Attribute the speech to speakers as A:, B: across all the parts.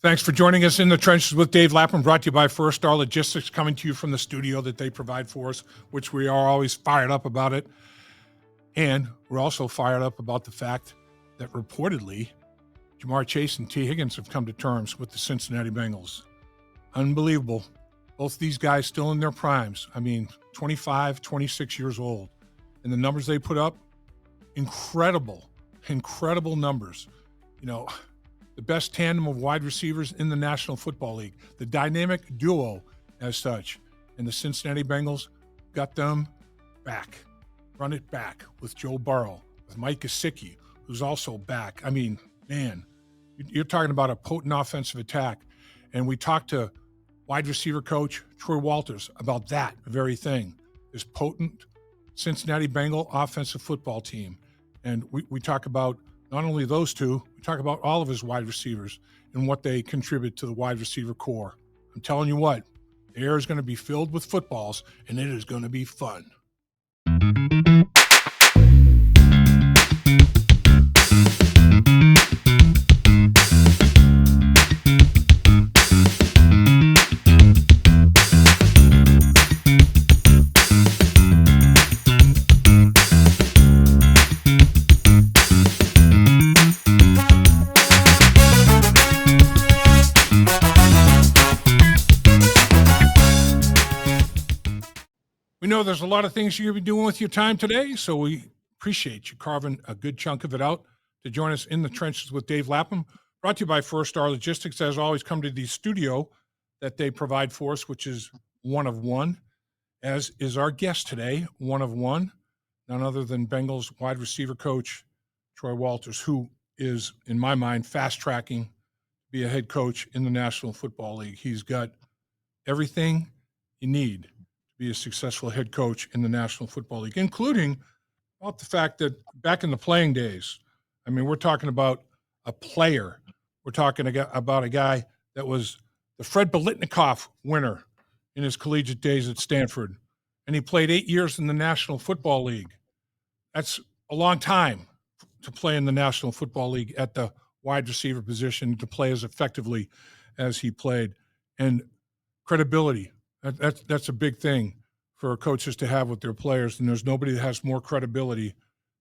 A: Thanks for joining us in the trenches with Dave Lapham, brought to you by First Star Logistics, coming to you from the studio that they provide for us, which we are always fired up about it. And we're also fired up about the fact that reportedly Jamar Chase and T. Higgins have come to terms with the Cincinnati Bengals. Unbelievable. Both these guys still in their primes. 25, 26 years old. And the numbers they put up, incredible numbers. The best tandem of wide receivers in the National Football League, the dynamic duo as such. And the Cincinnati Bengals got them back, run it back with Joe Burrow, with Mike Gesicki, who's also back. You're talking about a potent offensive attack. And we talked to wide receiver coach Troy Walters about that very thing, this potent Cincinnati Bengal offensive football team. And we talk about not only those two, we talk about all of his wide receivers and what they contribute to the wide receiver core. I'm telling you what, the air is going to be filled with footballs, and it is going to be fun. We know there's a lot of things you're going to be doing with your time today, so we appreciate you carving a good chunk of it out to join us in the trenches with Dave Lapham. Brought to you by First Star Logistics. As always, come to the studio that they provide for us, which is one of one, as is our guest today, one of one, none other than Bengals wide receiver coach Troy Walters, who is, in my mind, fast-tracking to be a head coach in the National Football League. He's got everything you need be a successful head coach in the National Football League, including about the fact that back in the playing days, we're talking about a player. We're talking about a guy that was the Fred Biletnikoff winner in his collegiate days at Stanford, and he played 8 years in the National Football League. That's a long time to play in the National Football League at the wide receiver position, to play as effectively as he played. And credibility. That's a big thing for coaches to have with their players, and there's nobody that has more credibility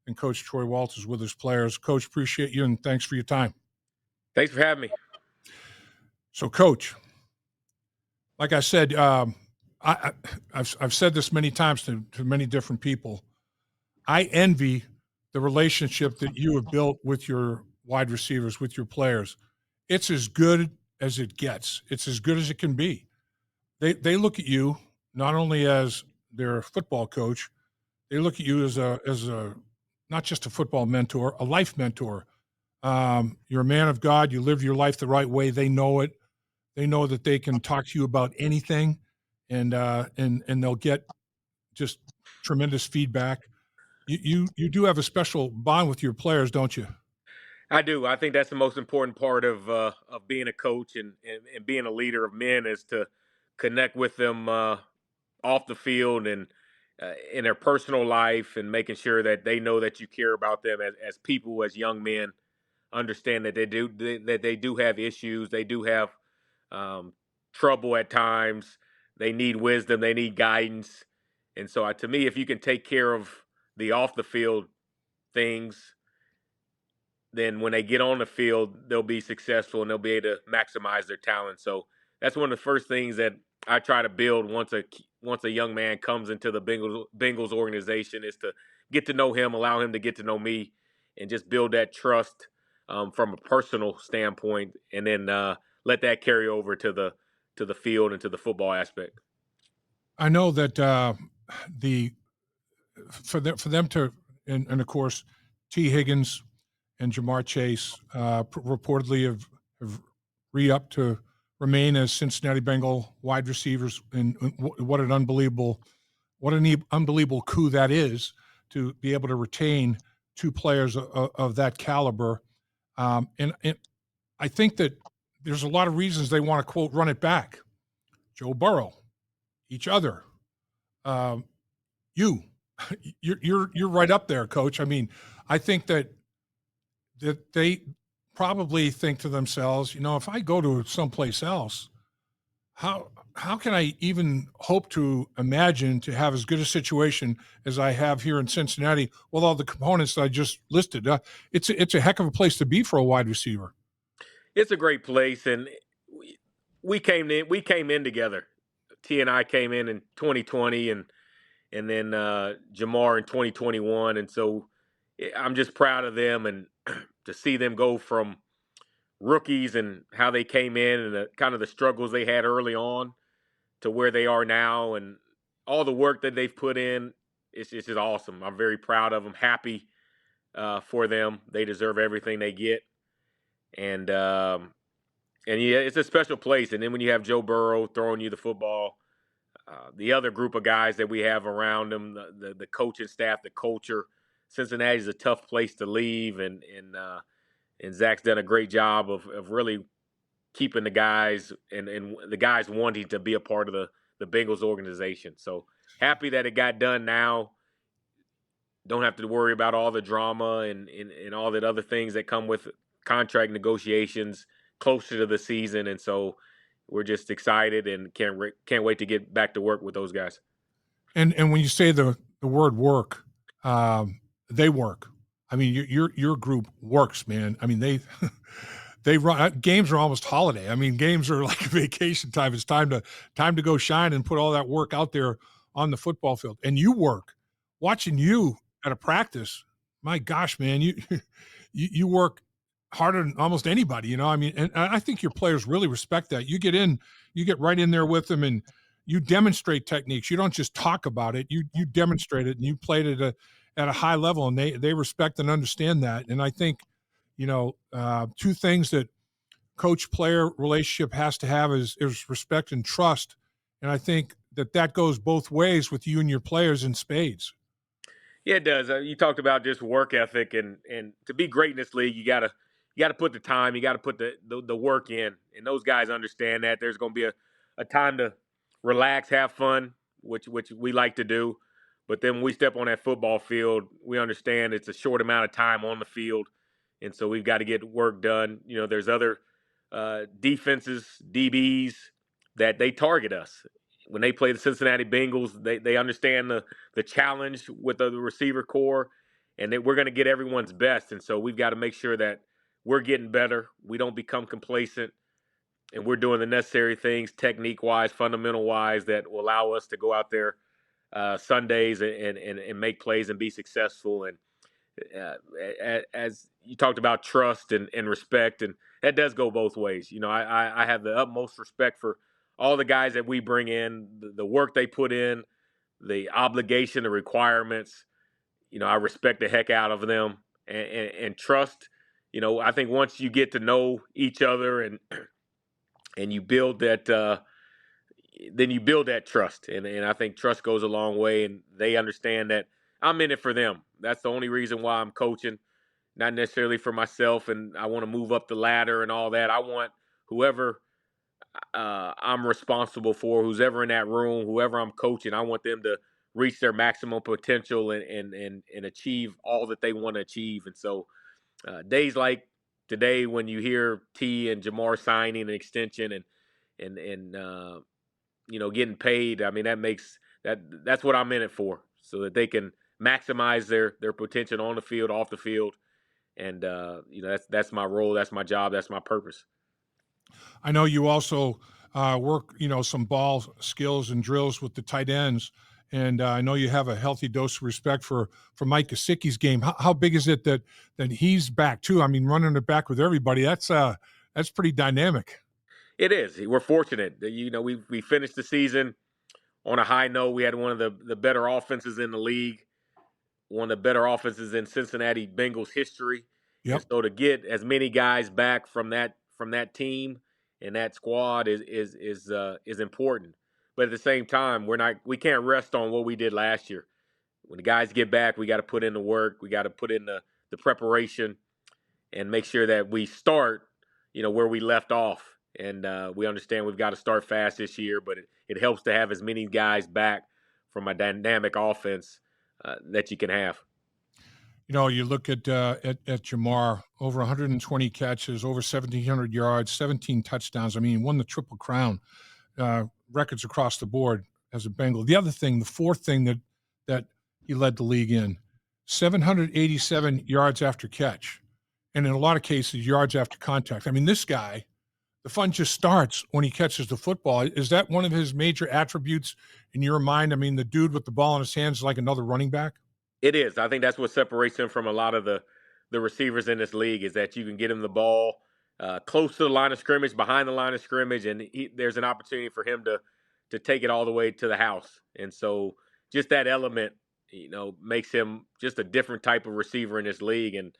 A: than Coach Troy Walters with his players. Coach, appreciate you, and thanks for your time.
B: Thanks for having me.
A: So, Coach, like I said, I've said this many times to many different people. I envy the relationship that you have built with your wide receivers, with your players. It's as good as it gets. It's as good as it can be. They look at you not only as their football coach, they look at you as a not just a football mentor, a life mentor. You're a man of God. You live your life the right way. They know it. They know that they can talk to you about anything, and they'll get just tremendous feedback. You do have a special bond with your players, don't you?
B: I do. I think that's the most important part of being a coach and being a leader of men, is to connect with them off the field and in their personal life, and making sure that they know that you care about them as people, as young men. Understand that they do have issues. They do have trouble at times. They need wisdom. They need guidance. And so, to me, if you can take care of the off the field things, then when they get on the field, they'll be successful and they'll be able to maximize their talent. So that's one of the first things that I try to build once a young man comes into the Bengals organization, is to get to know him, allow him to get to know me, and just build that trust from a personal standpoint, and then let that carry over to the field and to the football aspect.
A: I know that for them to, and of course, T. Higgins and Jamar Chase reportedly have re-upped to remain as Cincinnati Bengal wide receivers. And what an unbelievable coup that is, to be able to retain two players of that caliber. And I think that there's a lot of reasons they want to, quote, run it back. Joe Burrow, each other, you're right up there, Coach. I think that they probably think to themselves, if I go to someplace else, how can I even hope to imagine to have as good a situation as I have here in Cincinnati with all the components that I just listed? It's a heck of a place to be for a wide receiver.
B: It's a great place, and we came in together. T and I came in 2020, and then Jamar in 2021, and so I'm just proud of them and to see them go from rookies and how they came in and kind of the struggles they had early on to where they are now and all the work that they've put in. It's just awesome. I'm very proud of them. Happy for them. They deserve everything they get, and and yeah, it's a special place. And then when you have Joe Burrow throwing you the football, the other group of guys that we have around him, the coaching staff, the culture. Cincinnati's a tough place to leave, and Zach's done a great job of really keeping the guys and the guys wanting to be a part of the Bengals organization. So happy that it got done now. Don't have to worry about all the drama and all that other things that come with contract negotiations closer to the season. And so we're just excited and can't wait to get back to work with those guys.
A: And when you say the word work, they work. I mean, your group works, man. I mean, they run games are almost holiday. I mean, games are like vacation time. It's time to go shine and put all that work out there on the football field. And you work. Watching you at a practice, my gosh, man, you you work harder than almost anybody. I mean, and I think your players really respect that. You get right in there with them, and you demonstrate techniques. You don't just talk about it. You demonstrate it, and you played at a high level, and they respect and understand that. And I think two things that coach player relationship has to have is respect and trust. And I think that goes both ways with you and your players in spades.
B: Yeah, it does. You talked about just work ethic, and to be great in this league, you gotta put the time, you gotta put the work in, and those guys understand that. There's going to be a time to relax, have fun, which we like to do, but then when we step on that football field, we understand it's a short amount of time on the field, and so we've got to get work done. There's other defenses, DBs that they target us when they play the Cincinnati Bengals. They understand the challenge with the receiver core, and that we're going to get everyone's best. And so we've got to make sure that we're getting better. We don't become complacent, and we're doing the necessary things, technique wise, fundamental wise, that will allow us to go out there Sundays and make plays and be successful. And uh, as you talked about trust and respect, and that does go both ways. I have the utmost respect for all the guys that we bring in, the work they put in, the obligation, the requirements. I respect the heck out of them, and trust. I think once you get to know each other and you build that, then you build that trust, and I think trust goes a long way, and they understand that I'm in it for them. That's the only reason why I'm coaching, not necessarily for myself, and I want to move up the ladder and all that. I want whoever I'm responsible for, who's ever in that room, whoever I'm coaching, I want them to reach their maximum potential and achieve all that they want to achieve. And so days like today, when you hear T and Jamar signing an extension and getting paid, I mean that's what I'm in it for, so that they can maximize their potential on the field, off the field, and that's my role, that's my job, that's my purpose.
A: I know you also work, some ball skills and drills with the tight ends, and I know you have a healthy dose of respect for Mike Gesicki's game. How big is it that he's back too? I mean, running it back with everybody, that's pretty dynamic.
B: It is. We're fortunate that we finished the season on a high note. We had one of the better offenses in the league, one of the better offenses in Cincinnati Bengals history. And
A: Yep.
B: so to get as many guys back from that team and that squad is important. But at the same time, we can't rest on what we did last year. When the guys get back, we got to put in the work. We got to put in the preparation and make sure that we start, where we left off. And we understand we've got to start fast this year, but it helps to have as many guys back from a dynamic offense that you can have.
A: You look at Jamar, over 120 catches, over 1,700 yards, 17 touchdowns. I mean, he won the Triple Crown, records across the board as a Bengal. The other thing, the fourth thing that he led the league in, 787 yards after catch, and in a lot of cases, yards after contact. I mean, this guy, the fun just starts when he catches the football. Is that one of his major attributes in your mind? I mean, the dude with the ball in his hands is like another running back.
B: It is. I think that's what separates him from a lot of the receivers in this league is that you can get him the ball close to the line of scrimmage, behind the line of scrimmage, and there's an opportunity for him to take it all the way to the house. And so, just that element, makes him just a different type of receiver in this league. And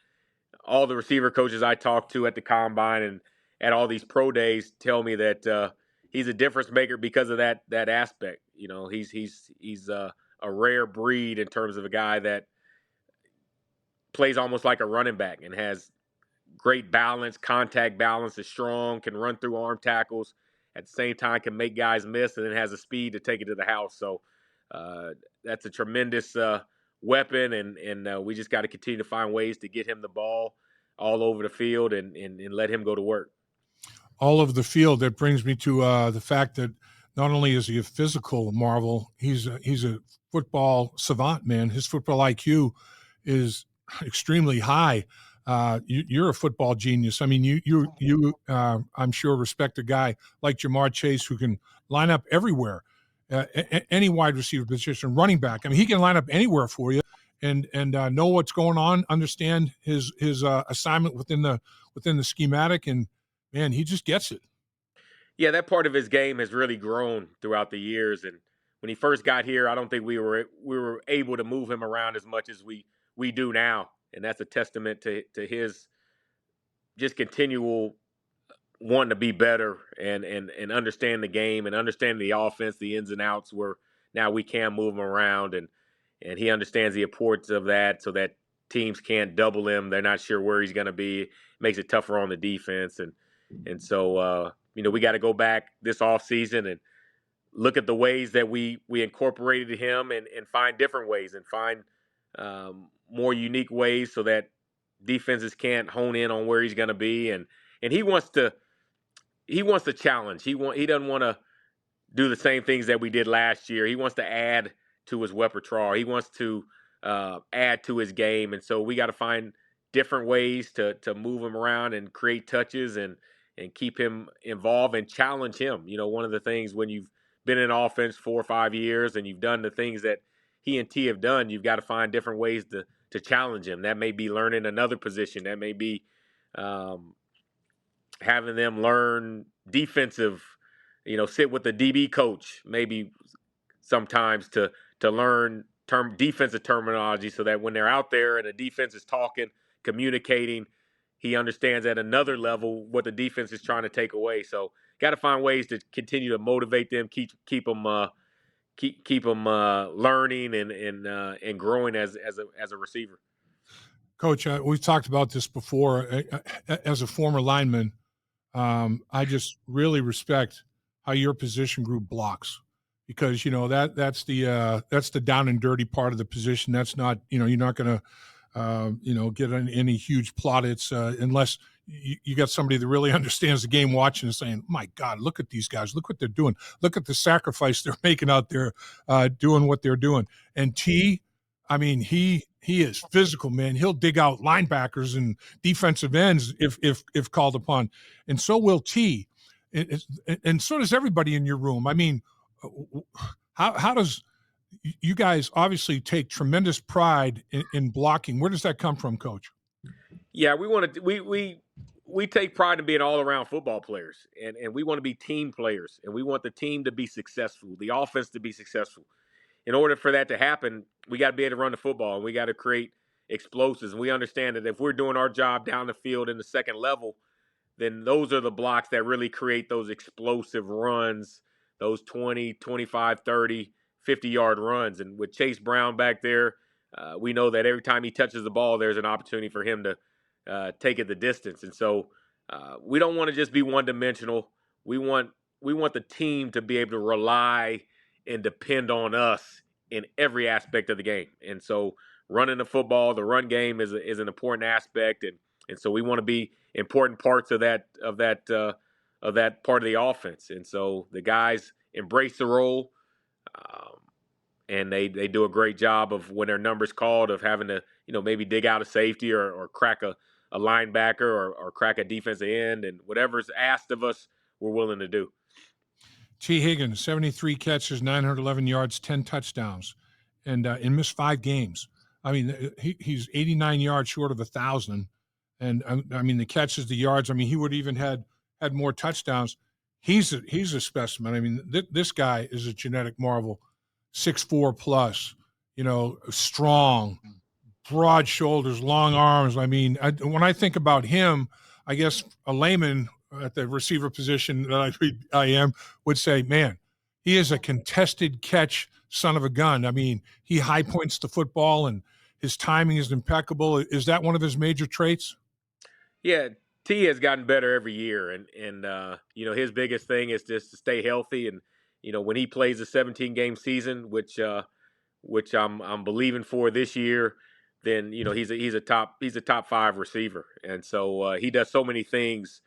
B: all the receiver coaches I talk to at the combine and at all these pro days tell me that he's a difference maker because of that aspect. He's a rare breed in terms of a guy that plays almost like a running back and has great balance, contact balance, is strong, can run through arm tackles, at the same time can make guys miss, and then has the speed to take it to the house. So uh, that's a tremendous weapon, and we just got to continue to find ways to get him the ball all over the field and let him go to work.
A: All over the field. That brings me to the fact that not only is he a physical marvel, he's a football savant, man. His football IQ is extremely high. You're a football genius. I mean, I'm sure respect a guy like Jamar Chase who can line up everywhere, any wide receiver position, running back. I mean, he can line up anywhere for you, and know what's going on, understand his assignment within the schematic, and man, he just gets it.
B: Yeah, that part of his game has really grown throughout the years. And when he first got here, I don't think we were able to move him around as much as we do now. And that's a testament to his just continual wanting to be better and understand the game and understand the offense, the ins and outs. Where now we can move him around, and he understands the importance of that, so that teams can't double him. They're not sure where he's going to be. It makes it tougher on the defense, and so we got to go back this off season and look at the ways that we incorporated him and find different ways and find more unique ways so that defenses can't hone in on where he's going to be. And he wants to challenge. He doesn't want to do the same things that we did last year. He wants to add to his repertoire. He wants to add to his game, and so we got to find different ways to move him around and create touches and keep him involved and challenge him. One of the things when you've been in offense 4 or 5 years and you've done the things that he and T have done, you've got to find different ways to challenge him. That may be learning another position. That may be um, having them learn defensive, sit with the DB coach maybe sometimes to learn defensive terminology so that when they're out there and the defense is talking, communicating, he understands at another level what the defense is trying to take away. So got to find ways to continue to motivate them, keep them keep them learning and growing as a receiver.
A: Coach, we've talked about this before. As a former lineman, I just really respect how your position group blocks, because that's the down and dirty part of the position. That's not, you're not going to get any huge plaudits unless you got somebody that really understands the game watching and saying, my God, look at these guys, look what they're doing, look at the sacrifice they're making out there, doing what they're doing. And T, I mean, he is physical, man. He'll dig out linebackers and defensive ends if called upon, and so will T, and so does everybody in your room. I mean, how does you guys obviously take tremendous pride in blocking? Where does that come from, Coach?
B: Yeah, we want to we take pride in being all around football players, and we want to be team players, and we want the team to be successful, the offense to be successful. In order for that to happen, we got to be able to run the football, and we got to create explosives. And we understand that if we're doing our job down the field in the second level, then those are the blocks that really create those explosive runs, those 20, 25, 30, 50-yard runs. And with Chase Brown back there, we know that every time he touches the ball, there's an opportunity for him to take it the distance. And so we don't want to just be one-dimensional. We want the team to be able to rely and depend on us in every aspect of the game. And so running the football. The run game is an important aspect, and so we want to be important parts of that part of the offense. And so the guys embrace the role, um, and they do a great job of when their number's called of having to maybe dig out a safety or crack a linebacker or crack a defensive end, and whatever's asked of us, we're willing to do.
A: T. Higgins, 73 catches, 911 yards, 10 touchdowns, and missed 5 games. I mean, he's 89 yards short of 1,000. And I mean, the catches, the yards. I mean, he would even had more touchdowns. He's a specimen. I mean, this guy is a genetic marvel. 6'4" plus, strong, broad shoulders, long arms. I mean, when I think about him, I guess a layman at the receiver position that I am would say, man, he is a contested catch son of a gun. I mean, he high points the football and his timing is impeccable. Is that one of his major traits?
B: Yeah, T has gotten better every year, and his biggest thing is just to stay healthy. And when he plays a 17-game season, which I'm believing for this year, then he's a top 5 receiver, and so he does so many things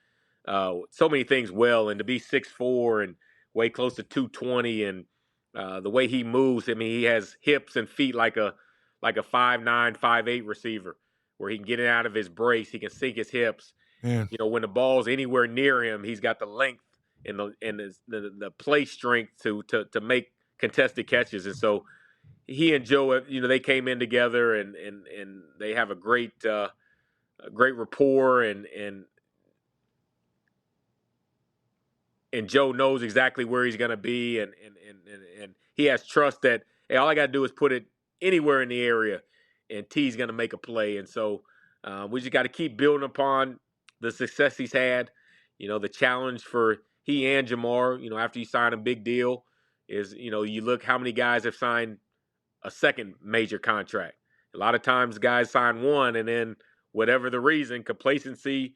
B: well. And to be 6'4" and weigh close to 220, and the way he moves, I mean, he has hips and feet like a 5'9", 5'8" receiver, where he can get it out of his brace, he can sink his hips.
A: Man.
B: When the ball's anywhere near him, he's got the length and the play strength to make contested catches. And so he and Joe, they came in together, and they have a great rapport, and Joe knows exactly where he's going to be, and he has trust that, hey, all I got to do is put it anywhere in the area, and T's going to make a play. And so we just got to keep building upon the success he's had. The challenge for he and Jamar, after you sign a big deal, is you look how many guys have signed a second major contract. A lot of times guys sign one, and then whatever the reason, complacency,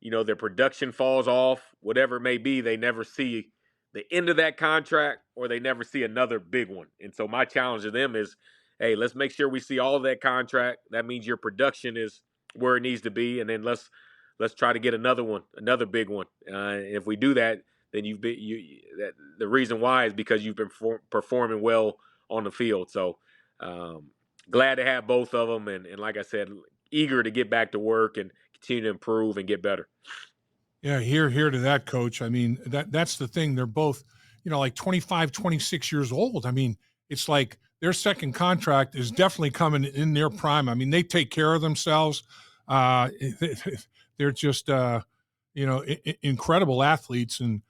B: their production falls off, whatever it may be, they never see the end of that contract, or they never see another big one. And so my challenge to them is, hey, let's make sure we see all of that contract. That means your production is where it needs to be, and then let's try to get another another big one. If we do that, then the reason why is because you've been performing well on the field. So glad to have both of them, and like I said, eager to get back to work and continue to improve and get better.
A: Yeah, here to that, Coach. I mean, that's the thing. They're both, like 25, 26 years old. I mean, it's like their second contract is definitely coming in their prime. I mean, they take care of themselves. They're just, incredible athletes. And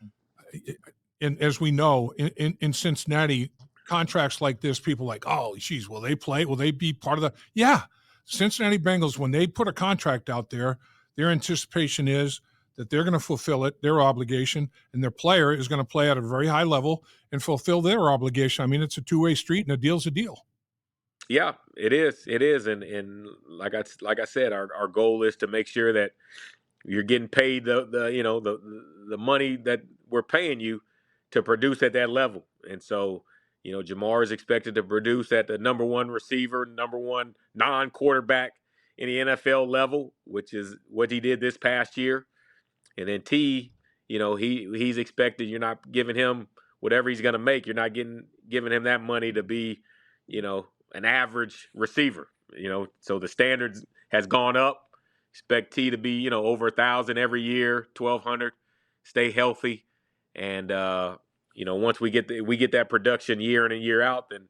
A: as we know, in Cincinnati, contracts like this, people are like, oh, geez, will they play? Will they be part of the? Yeah, Cincinnati Bengals, when they put a contract out there, their anticipation is that they're going to fulfill it, their obligation, and their player is going to play at a very high level and fulfill their obligation. I mean, it's a two-way street, and a deal's a deal.
B: Yeah, it is. It is. And like I said, our goal is to make sure that you're getting paid the money that we're paying you to produce at that level. And so, Jamar is expected to produce at the number one receiver, number one non-quarterback in the NFL level, which is what he did this past year. And then T, he's expected. You're not giving him whatever he's going to make. You're not giving him that money to be, an average receiver. So the standards has gone up. Expect T to be, over 1,000 every year, 1,200. Stay healthy, and once we get that production year in and year out, then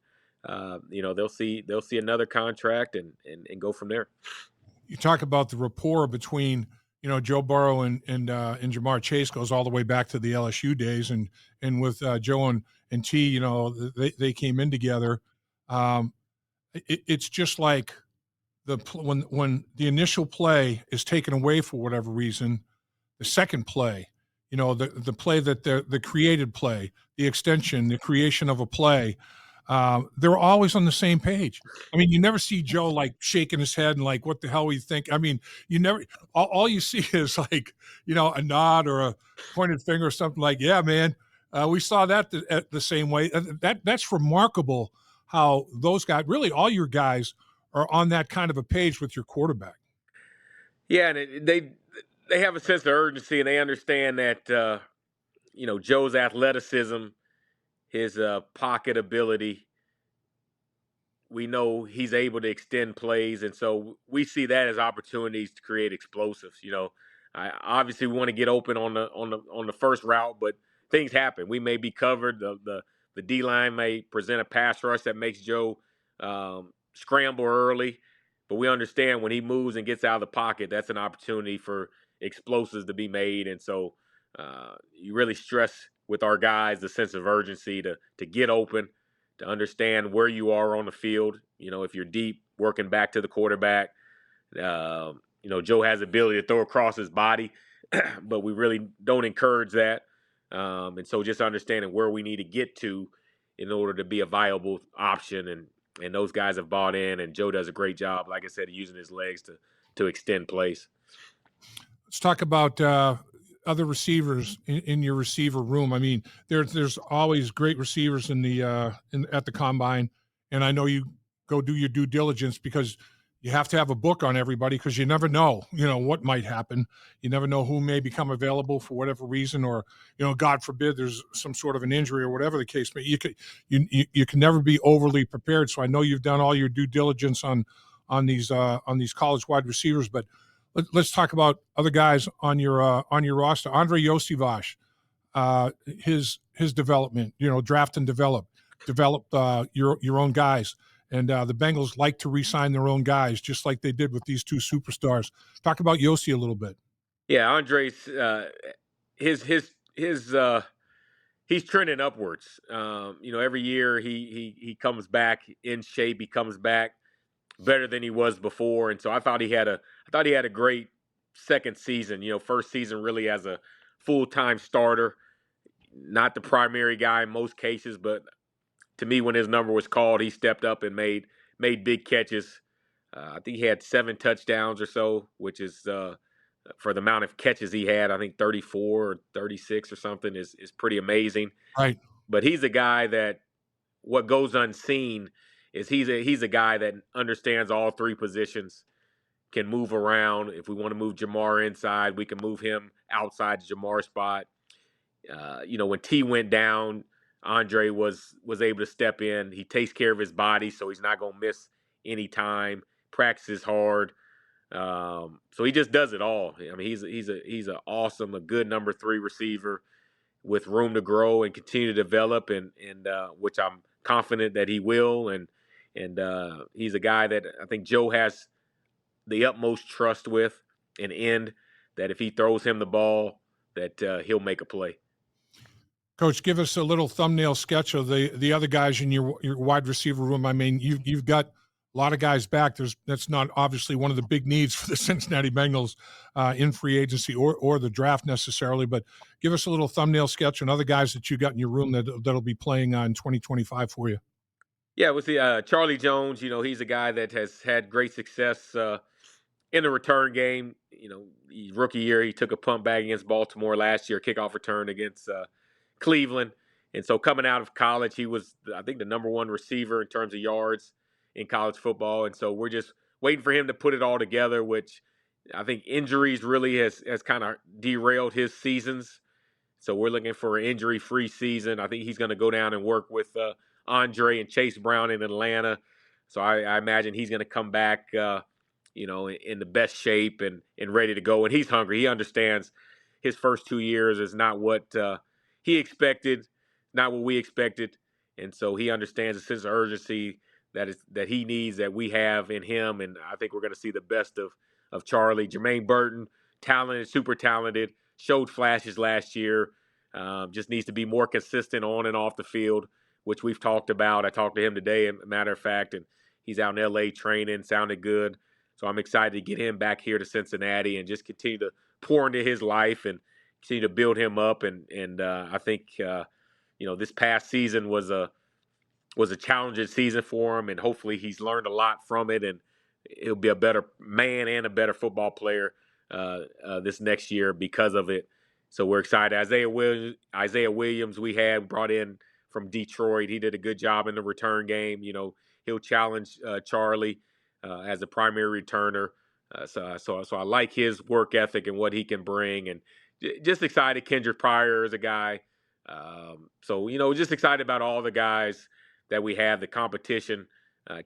B: they'll see another contract and go from there.
A: You talk about the rapport between Joe Burrow and Jamar Chase goes all the way back to the LSU days, and with Joe and T, they came in together. It's just like when the initial play is taken away for whatever reason, the second play, the play that the created play, the extension, the creation of a play, they're always on the same page. I mean, you never see Joe like shaking his head and like, what the hell we think? I mean, you never, all you see is like, a nod or a pointed finger or something like, yeah, man, we saw that the same way. That's remarkable how those guys, really all your guys are on that kind of a page with your quarterback.
B: Yeah, and they have a sense of urgency, and they understand that Joe's athleticism, his pocket ability, we know he's able to extend plays, and so we see that as opportunities to create explosives. Obviously we want to get open on the first route, but things happen. We may be covered. The D line may present a pass rush that makes Joe scramble early, but we understand when he moves and gets out of the pocket, that's an opportunity for explosives to be made, and so you really stress with our guys the sense of urgency to get open, to understand where you are on the field. If you're deep, working back to the quarterback. Joe has the ability to throw across his body, but we really don't encourage that. And so just understanding where we need to get to in order to be a viable option. And those guys have bought in, and Joe does a great job, like I said, using his legs to extend plays.
A: Let's talk about other receivers in your receiver room. I mean, there's always great receivers at the combine, and I know you go do your due diligence because you have to have a book on everybody because you never know, what might happen. You never know who may become available for whatever reason, or God forbid, there's some sort of an injury or whatever the case may. You can never be overly prepared. So I know you've done all your due diligence on these college wide receivers, but let's talk about other guys on your roster. Andre Yosivas, his development, draft and develop your own guys, and the Bengals like to re-sign their own guys, just like they did with these two superstars. Talk about Yossi a little bit.
B: Yeah, Andre's his he's trending upwards. Every year he comes back in shape. He comes back better than he was before, and so I thought he had a great second season. First season really as a full-time starter, not the primary guy in most cases, but to me, when his number was called, he stepped up and made big catches. I think he had 7 touchdowns or so, which is for the amount of catches he had. I think 34 or 36 or something is pretty amazing.
A: Right.
B: But he's a guy that what goes unseen is he's a guy that understands all 3 positions, can move around. If we want to move Jamar inside, we can move him outside the Jamar spot. When T went down, Andre was able to step in. He takes care of his body, so he's not going to miss any time. Practices hard, so he just does it all. I mean, he's an awesome, a good number 3 receiver with room to grow and continue to develop, and which I'm confident that he will. And he's a guy that I think Joe has the utmost trust with, an end that if he throws him the ball, that he'll make a play.
A: Coach, give us a little thumbnail sketch of the other guys in your wide receiver room. I mean, you've got a lot of guys back. That's not obviously one of the big needs for the Cincinnati Bengals in free agency or the draft necessarily, but give us a little thumbnail sketch on other guys that you got in your room that'll be playing in 2025 for you.
B: Yeah, with the Charlie Jones, he's a guy that has had great success in the return game. Rookie year, he took a punt back against Baltimore last year, kickoff return against Cleveland. And so coming out of college, he was, I think, the number 1 receiver in terms of yards in college football. And so we're just waiting for him to put it all together, which I think injuries really has kind of derailed his seasons. So we're looking for an injury-free season. I think he's going to go down and work with Andre and Chase Brown in Atlanta. So I imagine he's going to come back, in the best shape and ready to go. And he's hungry. He understands his first 2 years is not what he expected, not what we expected. And so he understands the sense of urgency that he needs, that we have in him. And I think we're going to see the best of Charlie. Jermaine Burton, talented, super talented, showed flashes last year. Just needs to be more consistent on and off the field, which we've talked about. I talked to him today, as a matter of fact, and he's out in LA training, sounded good. So I'm excited to get him back here to Cincinnati and just continue to pour into his life and continue to build him up. And I think this past season was a challenging season for him, and hopefully he's learned a lot from it, and he'll be a better man and a better football player this next year because of it. So we're excited. Isaiah Williams, we had brought in from Detroit. He did a good job in the return game. He'll challenge Charlie. as a primary returner. So I like his work ethic and what he can bring, and just excited. Kendrick Pryor is a guy. So just excited about all the guys that we have, the competition.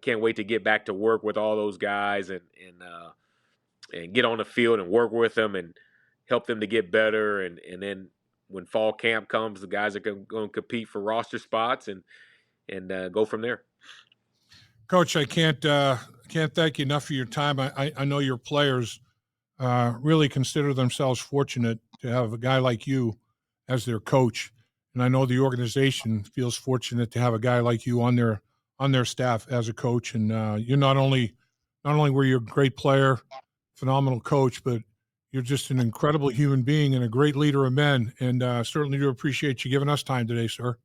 B: Can't wait to get back to work with all those guys and get on the field and work with them and help them to get better. And then when fall camp comes, the guys are going to compete for roster spots and go from there.
A: Coach, I can't thank you enough for your time. I know your players really consider themselves fortunate to have a guy like you as their coach, and I know the organization feels fortunate to have a guy like you on their staff as a coach. And you're not only were you a great player, phenomenal coach, but you're just an incredible human being and a great leader of men. And certainly do appreciate you giving us time today, sir.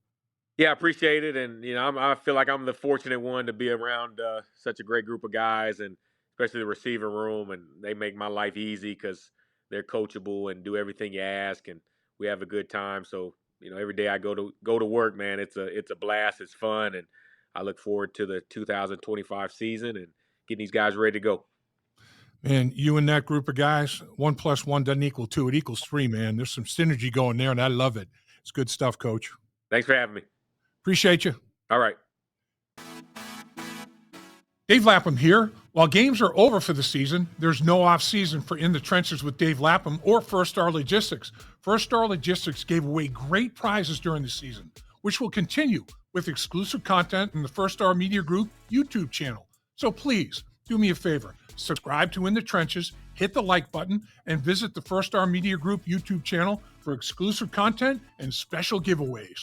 B: Yeah, I appreciate it, and I feel like I'm the fortunate one to be around such a great group of guys, and especially the receiver room, and they make my life easy because they're coachable and do everything you ask, and we have a good time. So every day I go to work, man, it's a blast, it's fun, and I look forward to the 2025 season and getting these guys ready to go.
A: Man, you and that group of guys, 1 + 1 doesn't equal 2; it equals 3. Man, there's some synergy going there, and I love it. It's good stuff, Coach.
B: Thanks for having me.
A: Appreciate you.
B: All right.
A: Dave Lapham here. While games are over for the season, there's no off-season for In the Trenches with Dave Lapham or First Star Logistics. First Star Logistics gave away great prizes during the season, which will continue with exclusive content in the First Star Media Group YouTube channel. So please, do me a favor. Subscribe to In the Trenches, hit the like button, and visit the First Star Media Group YouTube channel for exclusive content and special giveaways.